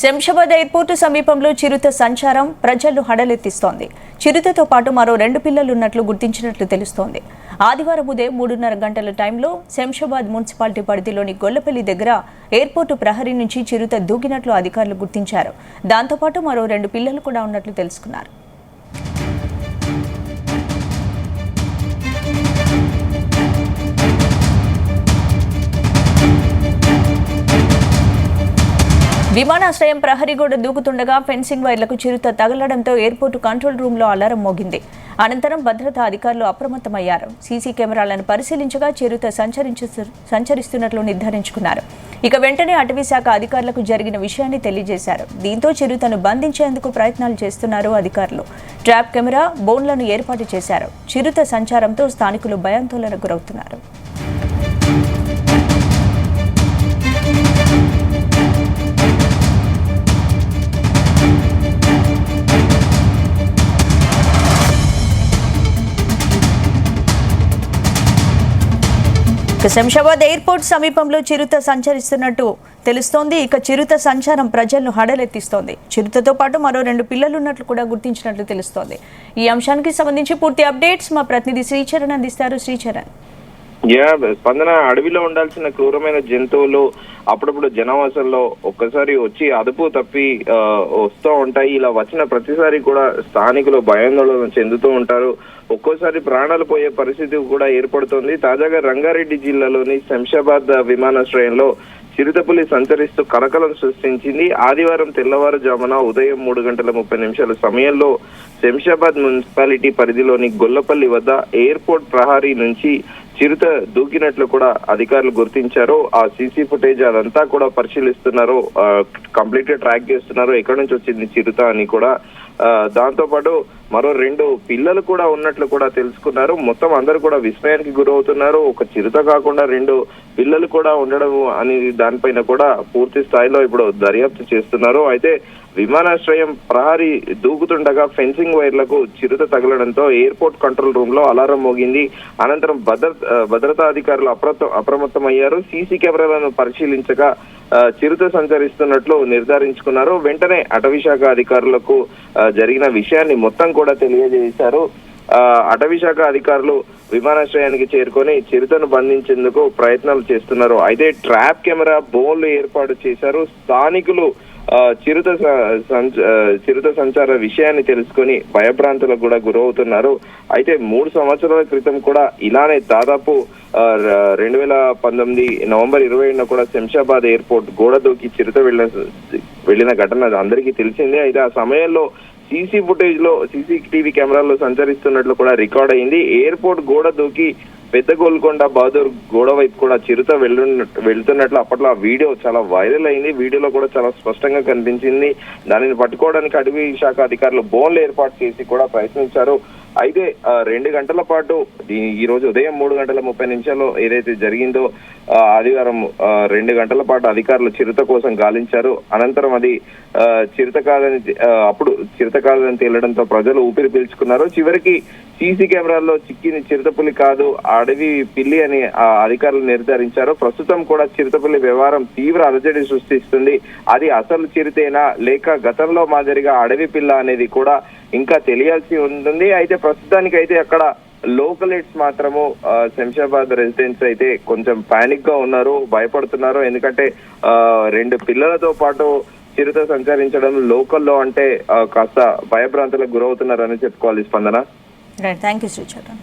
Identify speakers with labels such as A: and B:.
A: Shamshabad airport సమీపంలో చిరుత సంచారం ప్రజలను హడలెత్తిస్తోంది. చిరుతతో పాటు మరో 2 పిల్లలున్నట్లు గుర్తించినట్లు తెలుస్తోంది. ఆదివారం ఉదయం 3:30 గంటల టైంలో శంషాబాద్ మున్సిపాలిటీ పరిధిలోని గొల్లపల్లి దగ్గర ఎయిర్పోర్టు ప్రహరీ నుంచి చిరుత దూకినట్లు అధికారులు గుర్తించారు. దాంతోపాటు మరో 2 పిల్లలు కూడా ఉన్నట్లు తెలుసుకున్నారు. విమానాశ్రయం ప్రహరీ గోడ దూకుతుండగా ఫెన్సింగ్ వైర్లకు చిరుత తగలడంతో ఎయిర్పోర్టు కంట్రోల్ రూమ్లో అలారం మోగింది. అనంతరం భద్రతా అధికారులు అప్రమత్తమయ్యారు. సీసీ కెమెరాలను పరిశీలించగా చిరుత సంచరిస్తున్నట్లు నిర్ధారించుకున్నారు. ఇక వెంటనే అటవీశాఖ అధికారులకు జరిగిన విషయాన్ని తెలియజేశారు. దీంతో చిరుతను బంధించేందుకు ప్రయత్నాలు చేస్తున్నారు అధికారులు. ట్రాప్ కెమెరా, బోన్లను ఏర్పాటు చేశారు. చిరుత సంచారంతో స్థానికులు భయాందోళనకు గురవుతున్నారు. శంషాబాద్ ఎయిర్పోర్ట్ సమీపంలో చిరుత సంచరిస్తున్నట్టు తెలుస్తోంది. ఇక చిరుత సంచారం ప్రజలను హడలెత్తిస్తోంది. చిరుతతో పాటు మరో 2 పిల్లలున్నట్లు కూడా గుర్తించినట్లు తెలుస్తోంది. ఈ అంశానికి సంబంధించి పూర్తి అప్డేట్స్ మా ప్రతినిధి శ్రీచరణ్ అందిస్తారు. శ్రీచరణ్.
B: స్పందన, అడవిలో ఉండాల్సిన క్రూరమైన జంతువులు అప్పుడప్పుడు జనవాసంలో ఒక్కసారి వచ్చి అదుపు తప్పి వస్తూ ఉంటాయి. ఇలా వచ్చిన ప్రతిసారి కూడా స్థానికులు భయాందోళన చెందుతూ ఉంటారు. ఒక్కోసారి ప్రాణాలు పోయే పరిస్థితి కూడా ఏర్పడుతుంది. తాజాగా రంగారెడ్డి జిల్లాలోని శంషాబాద్ విమానాశ్రయంలో చిరుతపులి సంచరిస్తూ కలకలం సృష్టించింది. ఆదివారం తెల్లవారుజామున ఉదయం 3:30 సమయంలో శంషాబాద్ మున్సిపాలిటీ పరిధిలోని గొల్లపల్లి వద్ద ఎయిర్పోర్ట్ ప్రహరీ నుంచి చిరుత దూకినట్లు కూడా అధికారులు గుర్తించారు. ఆ సీసీ ఫుటేజ్ అదంతా కూడా పరిశీలిస్తున్నారు, కంప్లీట్ గా ట్రాక్ చేస్తున్నారు ఎక్కడి నుంచి వచ్చింది చిరుత అని కూడా. దాంతో పాటు మరో 2 పిల్లలు కూడా ఉన్నట్లు కూడా తెలుసుకున్నారు. మొత్తం అందరూ కూడా విస్మయానికి గురవుతున్నారు. ఒక చిరుత కాకుండా 2 పిల్లలు కూడా ఉండడం అని దానిపైన కూడా పూర్తి స్థాయిలో ఇప్పుడు దర్యాప్తు చేస్తున్నారు. అయితే విమానాశ్రయం ప్రహరీ దూకుతుండగా ఫెన్సింగ్ వైర్లకు చిరుత తగలడంతో ఎయిర్పోర్ట్ కంట్రోల్ రూమ్ లో అలారం మోగింది. అనంతరం భద్రతా అధికారులు అప్రమత్తమయ్యారు. సీసీ కెమెరాలను పరిశీలించగా చిరుత సంచరిస్తున్నట్లు నిర్ధారించుకున్నారు. వెంటనే అటవీశాఖ అధికారులకు జరిగిన విషయాన్ని మొత్తం కూడా తెలియజేశారు. అటవీశాఖ అధికారులు విమానాశ్రయానికి చేరుకొని చిరుతను బంధించేందుకు ప్రయత్నాలు చేస్తున్నారు. అయితే ట్రాప్ కెమెరా, బోన్లు ఏర్పాటు చేశారు. స్థానికులు చిరుత సంచార విషయాన్ని తెలుసుకొని భయభ్రాంతులకు కూడా గురవుతున్నారు. అయితే 3 సంవత్సరాల క్రితం కూడా ఇలానే దాదాపు 2019 నవంబర్ 27న కూడా శంషాబాద్ ఎయిర్పోర్ట్ గోడ దూకి చిరుత వెళ్లిన ఘటన అందరికీ తెలిసిందే. అయితే ఆ సమయంలో సీసీటీవీ కెమెరాల్లో సంచరిస్తున్నట్లు కూడా రికార్డ్ అయింది. ఎయిర్పోర్ట్ గోడ దూకి పెద్ద గోల్కొండ బహదూర్ గోడ వైపు కూడా చిరుత వెళ్తున్నట్లు అప్పట్లో ఆ వీడియో చాలా వైరల్ అయింది. వీడియోలో కూడా చాలా స్పష్టంగా కనిపించింది. దానిని పట్టుకోవడానికి అటవీ శాఖ అధికారులు బోన్లు ఏర్పాటు చేసి కూడా ప్రయత్నించారు. అయితే 2 గంటల పాటు ఈ రోజు ఉదయం 3:30 ఏదైతే జరిగిందో ఆదివారం 2 గంటల పాటు అధికారులు చిరుత కోసం గాలించారు. అనంతరం అది చిరుత కాదని తేలడంతో ప్రజలు ఊపిరి పీల్చుకున్నారు. చివరికి సీసీ కెమెరాల్లో చిక్కిన చిరుతపులి కాదు, అడవి పిల్లి అని అధికారులు నిర్ధారించారు. ప్రస్తుతం కూడా చిరుతపులి వ్యవహారం తీవ్ర అలజడి సృష్టిస్తుంది. అది అసలు చిరుతేనా లేక గతంలో మాదిరిగా అడవి పిల్ల అనేది కూడా ఇంకా తెలియాల్సి ఉంటుంది. అయితే ప్రస్తుతానికి అయితే అక్కడ లోకలేట్స్ మాత్రము శంషాబాద్ రెసిడెంట్స్ అయితే కొంచెం పానిక్ గా ఉన్నారు, భయపడుతున్నారు. ఎందుకంటే 2 పిల్లలతో పాటు చిరుత సంచరించడం లోకల్లో అంటే కాస్త భయభ్రాంతులకు గురవుతున్నారని చెప్పుకోవాలి. స్పందన.
A: Thank you Sricharan.